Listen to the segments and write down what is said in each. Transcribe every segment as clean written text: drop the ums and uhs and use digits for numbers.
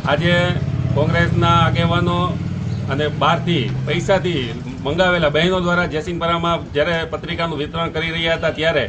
આજે કોંગ્રેસના આગેવાનો અને બહારથી પૈસાથી મંગાવેલા બહેનો દ્વારા જયસિંહપરામાં જ્યારે પત્રિકાનું વિતરણ કરી રહ્યા હતા ત્યારે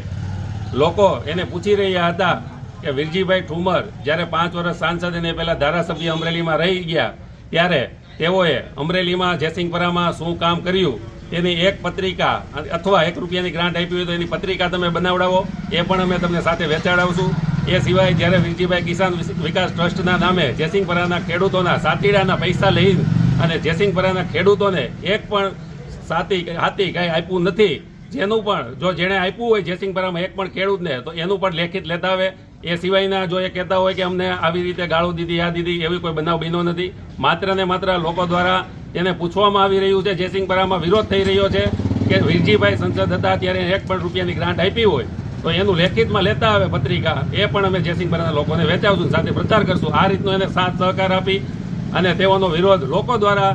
લોકો એને પૂછી રહ્યા હતા કે વીરજીભાઈ ઠુમર જ્યારે 5 વર્ષ સાંસદ અને પહેલાં ધારાસભ્ય અમરેલીમાં રહી ગયા ત્યારે તેઓએ અમરેલીમાં જયસિંહપરામાં શું કામ કર્યું તેની એક પત્રિકા અથવા 1 રૂપિયાની ગ્રાન્ટ આપી હોય તો એની પત્રિકા તમે બનાવડાવો, એ પણ અમે તમને સાથે વેચાડાવશું। એ સિવાય જ્યારે વીરજીભાઈ કિસાન વિકાસ ટ્રસ્ટના નામે જયસિંહપરાના ખેડૂતોના સાતીડાના પૈસા લઈ અને જયસિંહપરાના ખેડૂતોને એક પણ હાથી કાંઈ આપ્યું નથી, જેનું પણ જો જેણે આપ્યું હોય જયસિંહપરામાં એક પણ ખેડૂતને તો એનું પણ લેખિત લેતા આવે। એ સિવાયના જો એ કહેતા હોય કે અમને આવી રીતે ગાળો દીધી આ દીધી, એવી કોઈ બનાવ બન્યો નથી। માત્ર ને માત્ર લોકો દ્વારા એને પૂછવામાં આવી રહ્યું છે, જયસિંહપરામાં વિરોધ થઈ રહ્યો છે કે વીરજીભાઈ સંસદ હતા ત્યારે 1 પણ રૂપિયાની ગ્રાન્ટ આપી હોય તો એનું લેખિતમાં લેતા આવે પત્રિકા, એ પણ અમે જયસિંહપરાના લોકોને વેચાવશું, સાથે પ્રચાર કરશું। આ રીતનો એને સાથ સહકાર આપી અને તેઓનો વિરોધ લોકો દ્વારા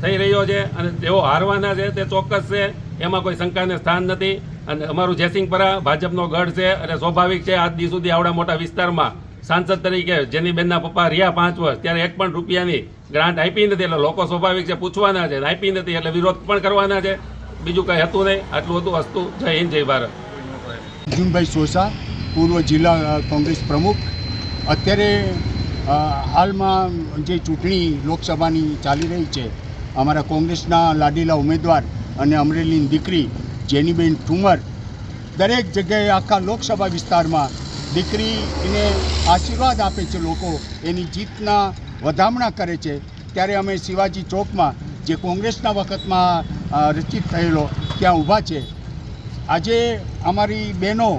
થઈ રહ્યો છે અને તેઓ હારવાના છે તે ચોક્કસ છે, એમાં કોઈ શંકાને સ્થાન નથી। અને અમારું જયસિંહપરા ભાજપનો ગઢ છે અને સ્વાભાવિક છે આજ દી સુધી આવડા મોટા વિસ્તારમાં સાંસદ તરીકે જેની બેનના પપ્પા રહ્યા 5 વર્ષ ત્યારે 1 પણ રૂપિયાની ગ્રાન્ટ આપી નથી, એટલે લોકો સ્વાભાવિક છે પૂછવાના છે, આપી નથી એટલે વિરોધ પણ કરવાના છે। બીજું કંઈ હતું નહીં, આટલું હતું। અસ્તુ, જય હિન્દ, જય ભારત। અર્જુનભાઈ સોસા, પૂર્વ જિલ્લા કોંગ્રેસ પ્રમુખ। અત્યારે હાલમાં જે ચૂંટણી લોકસભાની ચાલી રહી છે, અમારા કોંગ્રેસના લાડીલા ઉમેદવાર અને અમરેલીની દીકરી જેનીબેન ઠુમર દરેક જગ્યાએ આખા લોકસભા વિસ્તારમાં દીકરીને આશીર્વાદ આપે છે, લોકો એની જીતના વધામણા કરે છે। ત્યારે અમે શિવાજી ચોકમાં જે કોંગ્રેસના વખતમાં રચિત થયેલો ત્યાં ઊભા છે। આજે અમારી બહેનો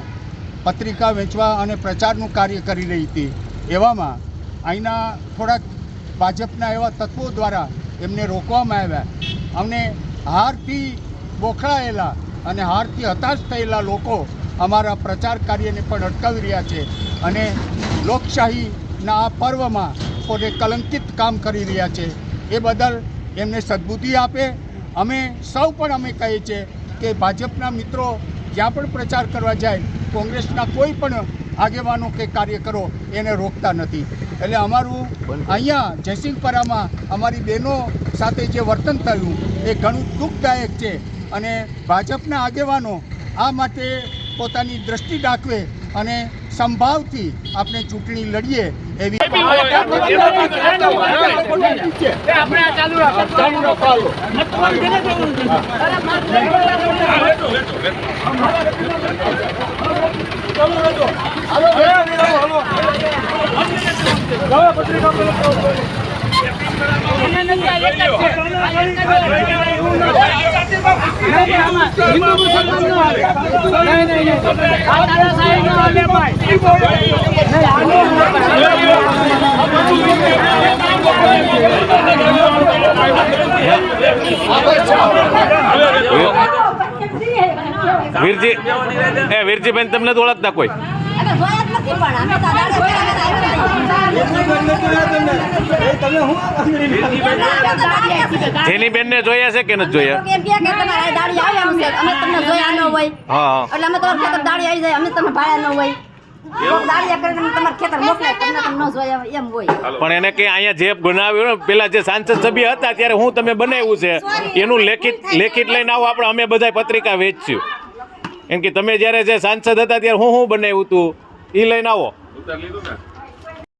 પત્રિકા વેચવા અને પ્રચારનું કાર્ય કરી રહી હતી, એવામાં અહીંના થોડાક ભાજપના એવા તત્વો દ્વારા એમને રોકવામાં આવ્યા। અમને હારથી બોખડાયેલા અને હારથી હતાશ થયેલા લોકો અમારા પ્રચાર કાર્યને પણ અટકાવી રહ્યા છે અને લોકશાહીના આ પર્વમાં પોતે કલંકિત કામ કરી રહ્યા છે। એ બદલ એમને સદબુદ્ધિ આપે। અમે સૌ પણ અમે કહીએ છીએ કે ભાજપના મિત્રો જ્યાં પણ પ્રચાર કરવા જાય કોંગ્રેસના કોઈ પણ આગેવાનો કે કાર્યકરો એને રોકતા નથી। એટલે અમારું અહીંયા જયસિંહપરામાં અમારી બહેનો સાથે જે વર્તન થયું એ ઘણું દુઃખદાયક છે અને ભાજપના આગેવાનો આ માટે પોતાની દ્રષ્ટિ દાખવે અને સંભાવથી આપણે ચૂંટણી લડીએ એવી વીરજીબેન તમને તો ઓળખતા કોઈ? જેની બેન ને જોયા છે કે નથી જોયા? પણ એને કઈ અહીંયા જે બનાવ્યું ને પેલા જે સાંસદ સભ્ય હતા ત્યારે હું તમે બનાવ્યું છે એનું લેખિત લઈને આવો, આપણે અમે બધા પત્રિકા વેચશું એમ કે તમે જયારે જે સાંસદ હતા ત્યારે હું બનાવ્યું હતું એ લઈને આવો।